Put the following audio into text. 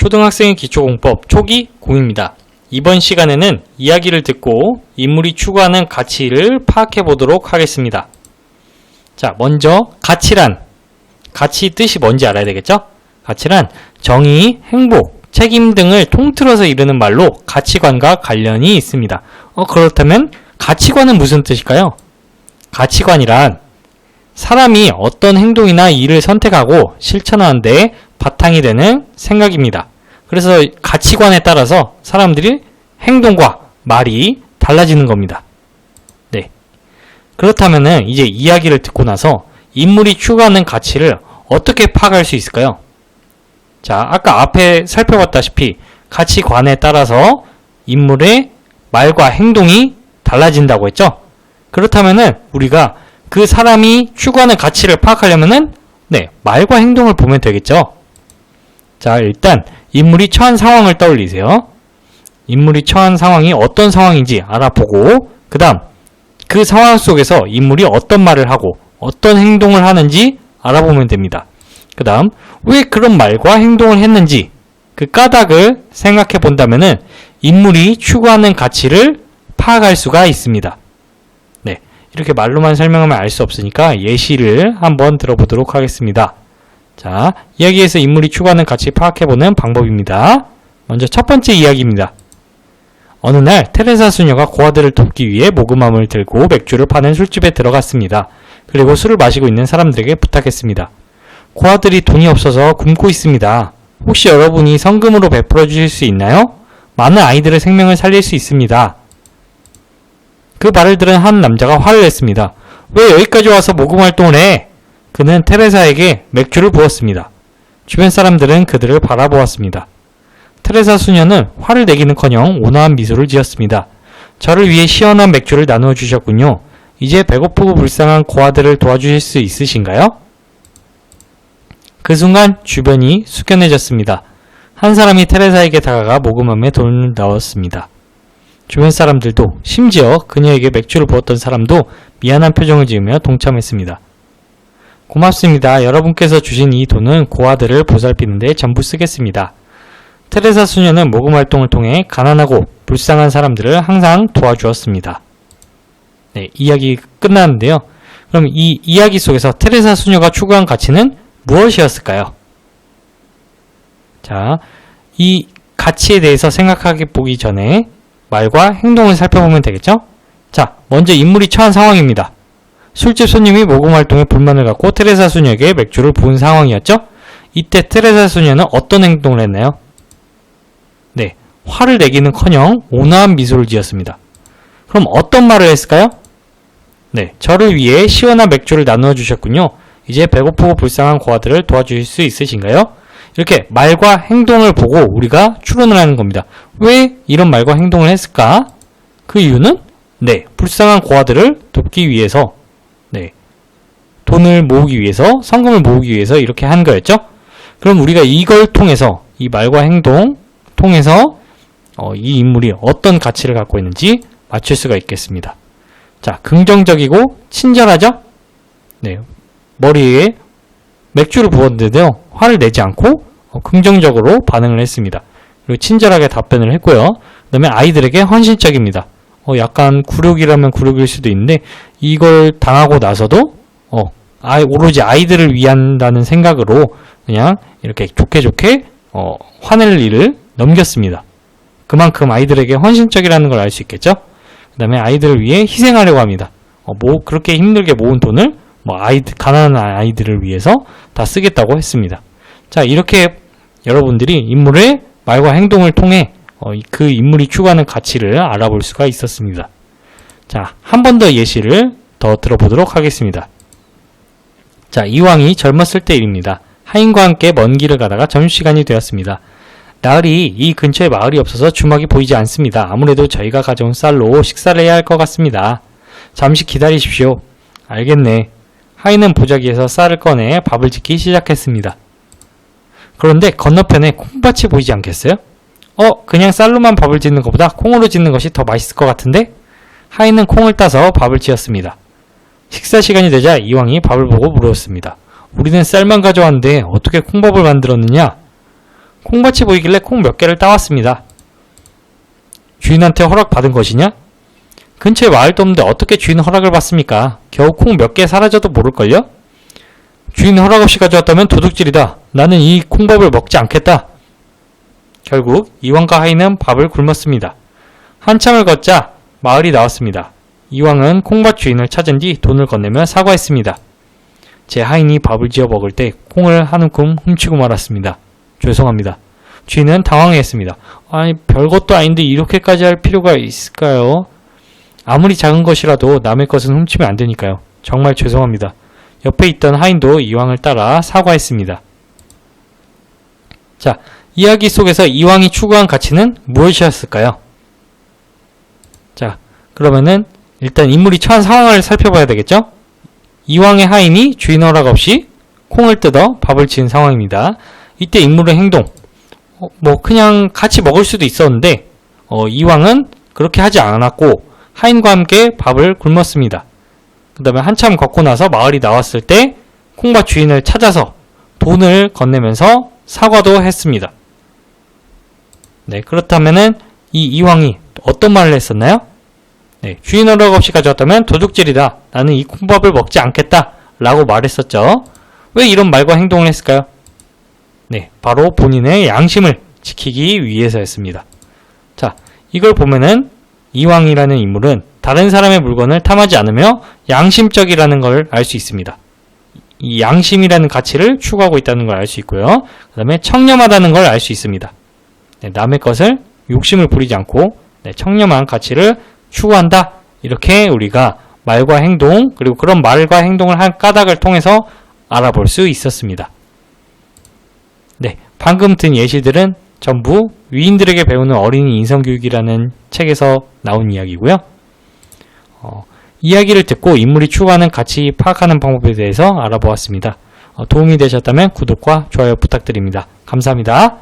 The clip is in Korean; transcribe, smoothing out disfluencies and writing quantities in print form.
초등학생의 기초공법 초기 공입니다. 이번 시간에는 이야기를 듣고 인물이 추구하는 가치를 파악해 보도록 하겠습니다. 자, 먼저 가치란, 가치 뜻이 뭔지 알아야 되겠죠? 가치란 정의, 행복, 책임 등을 통틀어서 이르는 말로 가치관과 관련이 있습니다. 그렇다면 가치관은 무슨 뜻일까요? 가치관이란 사람이 어떤 행동이나 일을 선택하고 실천하는 데 바탕이 되는 생각입니다. 그래서 가치관에 따라서 사람들이 행동과 말이 달라지는 겁니다. 네. 그렇다면은 이제 이야기를 듣고 나서 인물이 추구하는 가치를 어떻게 파악할 수 있을까요? 자, 아까 앞에 살펴봤다시피 가치관에 따라서 인물의 말과 행동이 달라진다고 했죠? 그렇다면은 우리가 그 사람이 추구하는 가치를 파악하려면은 말과 행동을 보면 되겠죠? 자, 일단 인물이 처한 상황을 떠올리세요. 인물이 처한 상황이 어떤 상황인지 알아보고 그 다음 그 상황 속에서 인물이 어떤 말을 하고 어떤 행동을 하는지 알아보면 됩니다. 그 다음 왜 그런 말과 행동을 했는지 그 까닭을 생각해 본다면은 인물이 추구하는 가치를 파악할 수가 있습니다. 네, 이렇게 말로만 설명하면 알 수 없으니까 예시를 한번 들어보도록 하겠습니다. 자, 이야기에서 인물이 추구하는 가치 파악해보는 방법입니다. 먼저 첫 번째 이야기입니다. 어느 날 테레사 수녀가 고아들을 돕기 위해 모금함을 들고 맥주를 파는 술집에 들어갔습니다. 그리고 술을 마시고 있는 사람들에게 부탁했습니다. 고아들이 돈이 없어서 굶고 있습니다. 혹시 여러분이 성금으로 베풀어 주실 수 있나요? 많은 아이들의 생명을 살릴 수 있습니다. 그 말을 들은 한 남자가 화를 냈습니다. 왜 여기까지 와서 모금 활동을 해? 그는 테레사에게 맥주를 부었습니다. 주변 사람들은 그들을 바라보았습니다. 테레사 수녀는 화를 내기는커녕 온화한 미소를 지었습니다. 저를 위해 시원한 맥주를 나누어 주셨군요. 이제 배고프고 불쌍한 고아들을 도와주실 수 있으신가요? 그 순간 주변이 숙연해졌습니다. 한 사람이 테레사에게 다가가 모금함에 돈을 넣었습니다. 주변 사람들도 심지어 그녀에게 맥주를 부었던 사람도 미안한 표정을 지으며 동참했습니다. 고맙습니다. 여러분께서 주신 이 돈은 고아들을 보살피는 데 전부 쓰겠습니다. 테레사 수녀는 모금 활동을 통해 가난하고 불쌍한 사람들을 항상 도와주었습니다. 네, 이야기 끝났는데요. 그럼 이 이야기 속에서 테레사 수녀가 추구한 가치는 무엇이었을까요? 자, 이 가치에 대해서 생각해 보기 전에 말과 행동을 살펴보면 되겠죠? 자, 먼저 인물이 처한 상황입니다. 술집 손님이 모금 활동에 불만을 갖고 테레사 수녀에게 맥주를 부은 상황이었죠? 이때 테레사 수녀는 어떤 행동을 했나요? 네, 화를 내기는커녕 온화한 미소를 지었습니다. 그럼 어떤 말을 했을까요? 네, 저를 위해 시원한 맥주를 나누어 주셨군요. 이제 배고프고 불쌍한 고아들을 도와주실 수 있으신가요? 이렇게 말과 행동을 보고 우리가 추론을 하는 겁니다. 왜 이런 말과 행동을 했을까? 그 이유는 불쌍한 고아들을 돕기 위해서 돈을 모으기 위해서, 성금을 모으기 위해서 이렇게 한 거였죠? 그럼 우리가 이걸 통해서, 이 말과 행동 통해서 이 인물이 어떤 가치를 갖고 있는지 맞출 수가 있겠습니다. 자, 긍정적이고 친절하죠? 네, 머리에 맥주를 부었는데요. 화를 내지 않고 긍정적으로 반응을 했습니다. 그리고 친절하게 답변을 했고요. 그 다음에 아이들에게 헌신적입니다. 약간 굴욕이라면 굴욕일 수도 있는데 이걸 당하고 나서도 오로지 아이들을 위한다는 생각으로 그냥 이렇게 좋게 화낼 일을 넘겼습니다. 그만큼 아이들에게 헌신적이라는 걸 알 수 있겠죠? 그 다음에 아이들을 위해 희생하려고 합니다. 그렇게 힘들게 모은 돈을 가난한 아이들을 위해서 다 쓰겠다고 했습니다. 자, 이렇게 여러분들이 인물의 말과 행동을 통해 그 인물이 추구하는 가치를 알아볼 수가 있었습니다. 자, 한 번 더 예시를 더 들어보도록 하겠습니다. 자, 이왕이 젊었을 때 일입니다. 하인과 함께 먼 길을 가다가 점심시간이 되었습니다. 나으리 이 근처에 마을이 없어서 주막이 보이지 않습니다. 아무래도 저희가 가져온 쌀로 식사를 해야 할 것 같습니다. 잠시 기다리십시오. 알겠네. 하인은 보자기에서 쌀을 꺼내 밥을 짓기 시작했습니다. 그런데 건너편에 콩밭이 보이지 않겠어요? 그냥 쌀로만 밥을 짓는 것보다 콩으로 짓는 것이 더 맛있을 것 같은데? 하인은 콩을 따서 밥을 지었습니다. 식사 시간이 되자 이왕이 밥을 보고 물었습니다. 우리는 쌀만 가져왔는데 어떻게 콩밥을 만들었느냐? 콩밭이 보이길래 콩 몇 개를 따왔습니다. 주인한테 허락받은 것이냐? 근처에 마을도 없는데 어떻게 주인 허락을 받습니까? 겨우 콩 몇 개 사라져도 모를걸요? 주인 허락 없이 가져왔다면 도둑질이다. 나는 이 콩밥을 먹지 않겠다. 결국 이왕과 하인은 밥을 굶었습니다. 한참을 걷자 마을이 나왔습니다. 이왕은 콩밭 주인을 찾은 뒤 돈을 건네며 사과했습니다. 제 하인이 밥을 지어 먹을 때 콩을 한 움큼 훔치고 말았습니다. 죄송합니다. 주인은 당황했습니다. 아니, 별것도 아닌데 이렇게까지 할 필요가 있을까요? 아무리 작은 것이라도 남의 것은 훔치면 안 되니까요. 정말 죄송합니다. 옆에 있던 하인도 이왕을 따라 사과했습니다. 자, 이야기 속에서 이왕이 추구한 가치는 무엇이었을까요? 자, 그러면은 일단 인물이 처한 상황을 살펴봐야 되겠죠? 이왕의 하인이 주인 허락 없이 콩을 뜯어 밥을 지은 상황입니다. 이때 인물의 행동, 그냥 같이 먹을 수도 있었는데 이왕은 그렇게 하지 않았고 하인과 함께 밥을 굶었습니다. 그 다음에 한참 걷고 나서 마을이 나왔을 때 콩밭 주인을 찾아서 돈을 건네면서 사과도 했습니다. 네, 그렇다면은 이 이왕이 어떤 말을 했었나요? 네, 주인 허락 없이 가져왔다면 도둑질이다. 나는 이 콩밥을 먹지 않겠다. 라고 말했었죠. 왜 이런 말과 행동을 했을까요? 네, 바로 본인의 양심을 지키기 위해서였습니다. 자, 이걸 보면은 이왕이라는 인물은 다른 사람의 물건을 탐하지 않으며 양심적이라는 걸 알 수 있습니다. 이 양심이라는 가치를 추구하고 있다는 걸 알 수 있고요. 그 다음에 청렴하다는 걸 알 수 있습니다. 네, 남의 것을 욕심을 부리지 않고 청렴한 가치를 추구한다. 이렇게 우리가 말과 행동, 그리고 그런 말과 행동을 한 까닭을 통해서 알아볼 수 있었습니다. 네, 방금 든 예시들은 전부 위인들에게 배우는 어린이 인성교육이라는 책에서 나온 이야기고요. 이야기를 듣고 인물이 추구하는 가치 파악하는 방법에 대해서 알아보았습니다. 도움이 되셨다면 구독과 좋아요 부탁드립니다. 감사합니다.